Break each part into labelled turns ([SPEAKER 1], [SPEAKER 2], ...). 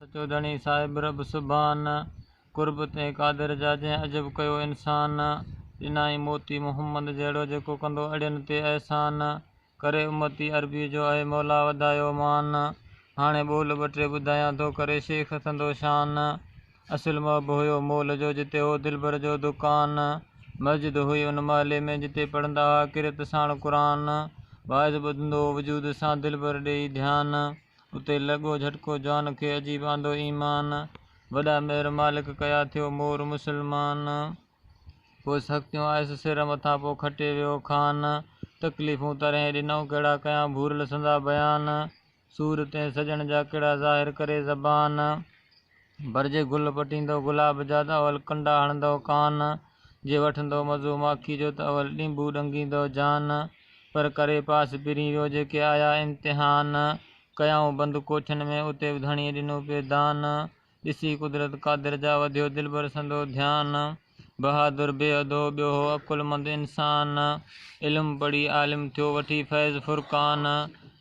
[SPEAKER 1] सचो धणी साहिब रब सुभान कुर्ब ते कादिर जा जंहिं अजब कयो इंसान ॾिनाई मोती मुहम्मद जहिड़ो जेको कंदो अड़ियनि ते अहसान करे उम्मती अरबी जो आहे मौला वधायो मान हाणे ॿोल ॿ टे ॿुधायां थो करे शेख थंदो शान असुल मब हुयो मोल जो जिते हो दिलबर जो दुकान मस्जिद हुई उन महले में जिते पढ़ंदा हुआ किरत साण क़ुरान वाइज़ ॿुधंदो वजूद सां दिलबर ॾेई ध्यान उते लॻो झटको जान खे अजीब आंदो ईमान वॾा मेहर मालिक कया थियो मोर मुसलमान पोइ सख़्तियूं आयसि सिर मथां पोइ खटे वियो खान तकलीफ़ूं तरह ॾिनऊं कहिड़ा कयां भूरल संदा बयान सूर ते सजण जा कहिड़ा ज़ाहिर करे ज़बान भरिजे गुल पटींदो गुलाब जा त अवल कंडा हणंदो कान जे वठंदो मज़ो माखी जो त अवल ॾींबू ॾंगींदो जान पर करे पास पिरी वियो जेके आया इम्तिहान कयाऊं बंदि कोठियुनि में उते बि धणीअ ॾिनो पिए दान ॾिसी कुदरत कादिर जा वधियो दिलबर संदो ध्यानु बहादुर बेअदो ॿियो हो अकुलमंद इंसान इल्मु पढ़ी आलिम थियो वठी फैज़ फुरक़ान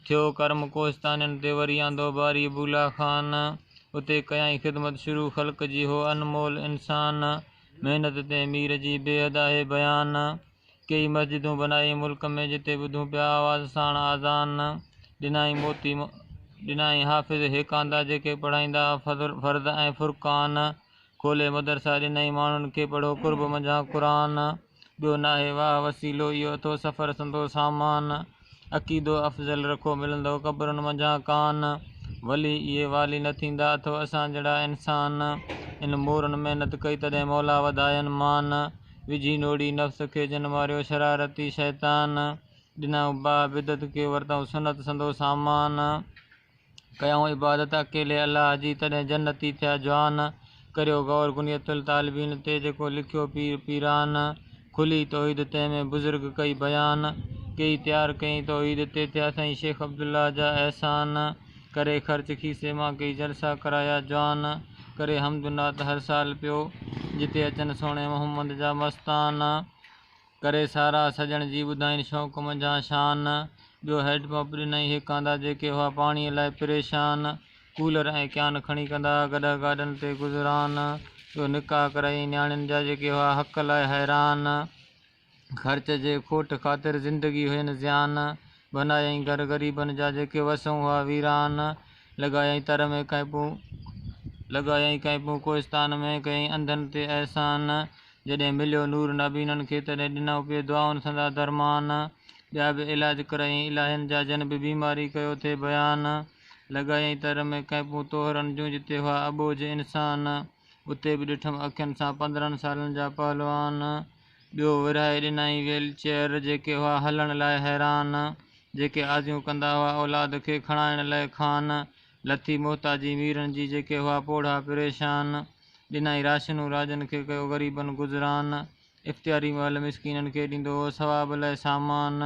[SPEAKER 1] थियो कर्म कोस्ताननि ते वरी आंदो बारी बुला ख़ान उते कयाई ख़िदमत शुरू ख़ल्क़ जी हो अनमोल इंसान महिनत ते मीर जी बेहद आहे बयान कई मस्जिदूं बनाई मुल्क में जिते ॿुधूं पिया आवाज़ साण आज़ान ॾिनाई हाफ़िज़ हेकांदा जेके पढ़ाईंदा फ़र्द ऐं फ़ुरक़ान खोले मदरसा ॾिनई माण्हुनि खे पढ़ो कुर्ब मंझां क़ुरान ॿियो नाहे वाह वसीलो इहो अथो सफ़र संदो सामान अक़ीदो अफ़ज़ल रखो मिलंदो क़बरुनि मंझां कान वली इहे वाली न थींदा अथो असां जहिड़ा इंसान इन मोरनि महिनत कई तॾहिं मौला वधायनि मान विझी नोड़ी नफ़्स खे जिन मारियो शरारती शैतान ॾिनऊं बा बिदत खे वरितऊं सुनत संदो सामान कयूं इबादत अकेले अलाह जी तॾहिं जन्नती थिया जवान करियो गौर गुनियतुल तालिबीन ते जेको लिखियो पीर पीरान खुली तौहीद तंहिंमें बुज़ुर्ग कई बयान कई तयारु कई तौहीद ते थिया साईं शेख अब्दुल्ला जा अहसान करे ख़र्च खीसे मां कई जलसा कराया जवान करे हमदुनात हर साल पियो जिते अचनि सोणे मोहम्मद जा मस्तान करे सारा सजण जी ॿुधाइनि शौक़ु मंझां शान ॿियो हैडपंप ॾिनई हिकांदा जेके हुआ पाणीअ लाइ परेशान कूलर ऐं क्यान खणी कंदा गॾा गाॾनि ते गुज़रान ॿियो निकाह कराई नियाणियुनि जा जेके हुआ हक़ लाइ हैरान ख़र्च जे खोट ख़ातिर ज़िंदगी हुयनि ज़ियान बनायई घर ग़रीबनि जा जेके वसूं हुआ वीरान लॻायई तर में कैंपूं कोहिस्तान में कयईं अंधनि ते अहसान जॾहिं मिलियो नूर नबीननि खे तॾहिं ॾिनऊं पिए दुआउनि संदा दरमान ॿिया बि इलाज करायईं इलाहियुनि जा जन बि बीमारी कयो थिए बयान लॻायईं तर में कैंपूं तोहरनि जूं जिते हुआ अबोज इंसान उते बि ॾिठमि अखियुनि सां 15 सालनि जा पहलवान ॿियो विरहाए ॾिनई व्हील चेयर जेके हुआ हलण लाइ हैरान जेके आजियूं कंदा हुआ औलाद खे खणाइण लाइ खान लथी मोहताजी मीरनि जी जेके हुआ पोढ़ा परेशान ॾिनई राशनूं राजनि खे कयो ग़रीबनि गुज़रान इफ़्तियारी महिल मिसकीननि खे ॾींदो हो सवाब लाइ सामान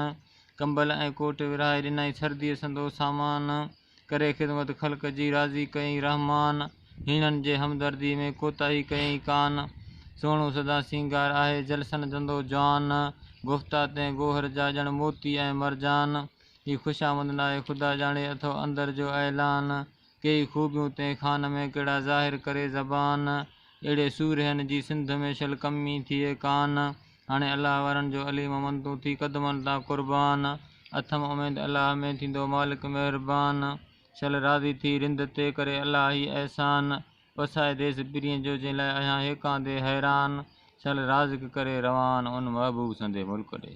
[SPEAKER 1] कंबल ऐं कोट विरहाए ॾिनई सर्दीअ संदो सामान करे ख़िदमत ख़ल्क़ जी राज़ी कयईं रहमान हीणनि जे हमदर्दी में कोताही कयईं कान सोणू सदा सींगार आहे जलसन धंधो जवान गुफ़्ता ते गोहर जा ॼण मोती ऐं मरजान ही ख़ुशामंद नाहे ख़ुदा ॼाणे अथो अंदर जो ऐलान कई ख़ूबियूं ते खान में कहिड़ा ज़ाहिर करे ज़बान अहिड़े सूरहनि जी सिंध में शल कमी थिए कान हाणे अलाह वारनि जो अलीम मंदूं थी क़दमनि तां क़ुर्बान अथम उमेद अलाह में थींदो मालिक महिरबान शल राज़ी थी रिंद ते करे अलाह ई अहसान वसाए देस पिरीअ जो जंहिं लाइ आहियां हेकांदे हैरान शल राज़िक करे रवान उन महबूब संदे मुल्क ॾे